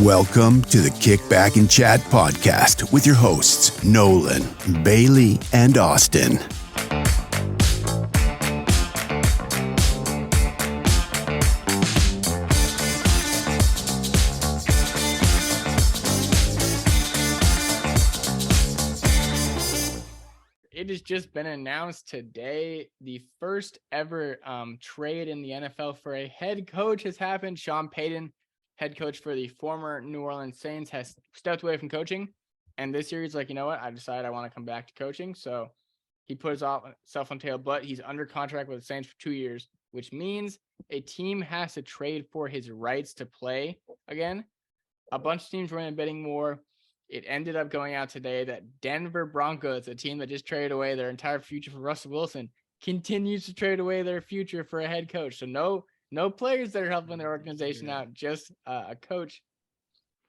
Welcome to the Kick Back and Chat podcast with your hosts, Nolan, Bailey, and Austin. It has just been announced today, the first ever trade in the NFL for a head coach has happened. Sean Payton, head coach for the former New Orleans Saints, has stepped away from coaching. And this year he's like, you know what? I decided I want to come back to coaching. So he put himself on tail, but he's under contract with the Saints for 2 years, which means a team has to trade for his rights to play again. A bunch of teams were in a bidding war. It ended up going out today that Denver Broncos, a team that just traded away their entire future for Russell Wilson, continues to trade away their future for a head coach. So no players that are helping their organization out, just a coach.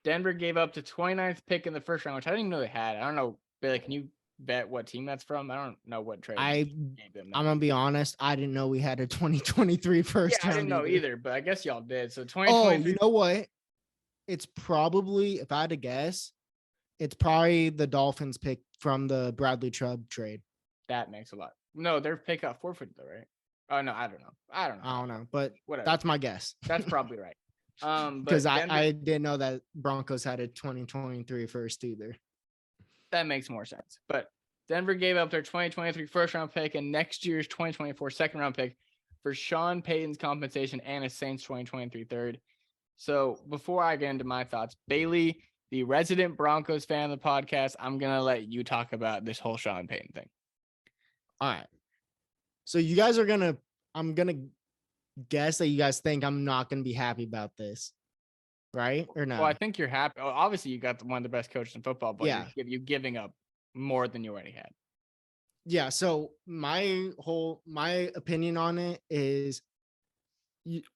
Denver gave up the 29th pick in the first round, which I didn't even know they had. I don't know, Billy, can you bet what team that's from? I don't know what trade. I'm going to be honest. I didn't know we had a 2023 first round. I didn't know either, but I guess y'all did. So 2023. Oh, you know what? It's probably, if I had to guess, it's probably the Dolphins pick from the Bradley Chubb trade. That makes a lot. No, their pick got forfeited though, right? Oh no, I don't know. But whatever. That's my guess. That's probably right. Because I didn't know that Broncos had a 2023 first either. That makes more sense. But Denver gave up their 2023 first round pick and next year's 2024 second round pick for Sean Payton's compensation and a Saints 2023 third. So before I get into my thoughts, Bailey, the resident Broncos fan of the podcast, I'm going to let you talk about this whole Sean Payton thing. All right. So you guys are I'm going to guess that you guys think I'm not going to be happy about this, right? Or no? Well, I think you're happy. Well, obviously, you got one of the best coaches in football, but yeah, you're giving up more than you already had. Yeah. So my opinion on it is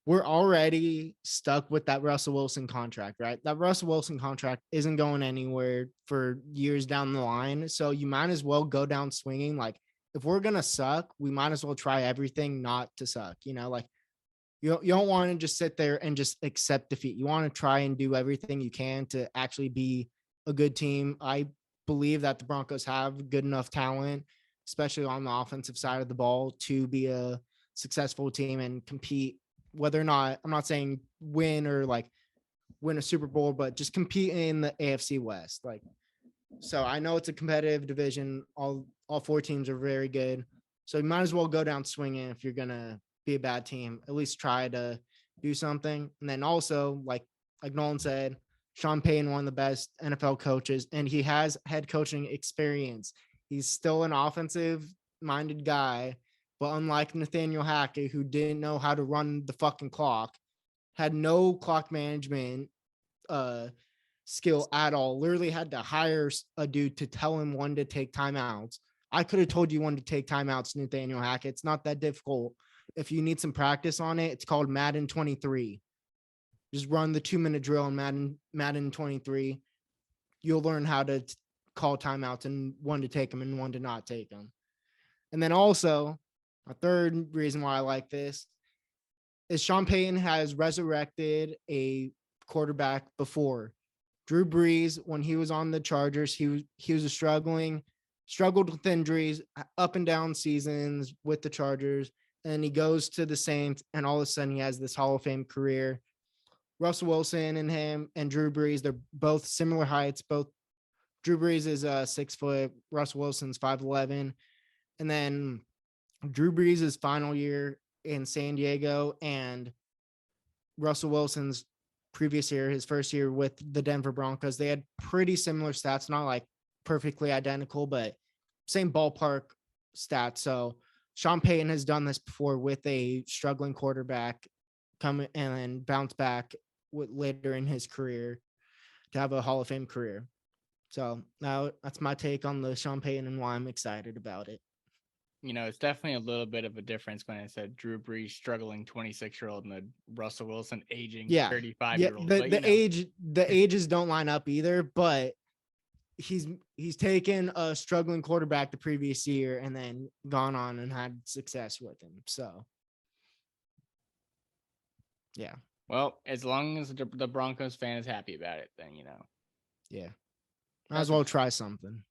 we're already stuck with that Russell Wilson contract, right? That Russell Wilson contract isn't going anywhere for years down the line. So you might as well go down swinging. Like, if we're going to suck, we might as well try everything not to suck. You know, like you don't want to just sit there and just accept defeat. You want to try and do everything you can to actually be a good team. I believe that the Broncos have good enough talent, especially on the offensive side of the ball, to be a successful team and compete. Whether or not, I'm not saying win a Super Bowl, but just compete in the AFC West. Like, so I know it's a competitive division. All four teams are very good. So you might as well go down swinging if you're going to be a bad team. At least try to do something. And then also, like Nolan said, Sean Payton, one of the best NFL coaches, and he has head coaching experience. He's still an offensive-minded guy. But unlike Nathaniel Hackett, who didn't know how to run the fucking clock, had no clock management skill at all, literally had to hire a dude to tell him when to take timeouts. I could have told you when to take timeouts, Nathaniel Hackett. It's not that difficult. If you need some practice on it, it's called Madden 23. Just run the 2-minute drill in Madden 23. You'll learn how to call timeouts and when to take them and when to not take them. And then also, a third reason why I like this is Sean Payton has resurrected a quarterback before. Drew Brees, when he was on the Chargers, he was struggled with injuries, up and down seasons with the Chargers, and he goes to the Saints, and all of a sudden he has this Hall of Fame career. Russell Wilson and him and Drew Brees, they're both similar heights. Both Drew Brees is 6 foot, Russell Wilson's 5'11", and then Drew Brees' final year in San Diego and Russell Wilson's previous year, his first year with the Denver Broncos, they had pretty similar stats, not like perfectly identical, but same ballpark stats. So Sean Payton has done this before with a struggling quarterback come and then bounce back later in his career to have a Hall of Fame career. So now that's my take on the Sean Payton and why I'm excited about it. You know, it's definitely a little bit of a difference when I said Drew Brees struggling 26-year-old and the Russell Wilson aging 35-year-old. The ages don't line up either, but he's taken a struggling quarterback the previous year and then gone on and had success with him. So yeah. Well, as long as the Broncos fan is happy about it, then Yeah. Might as well try something.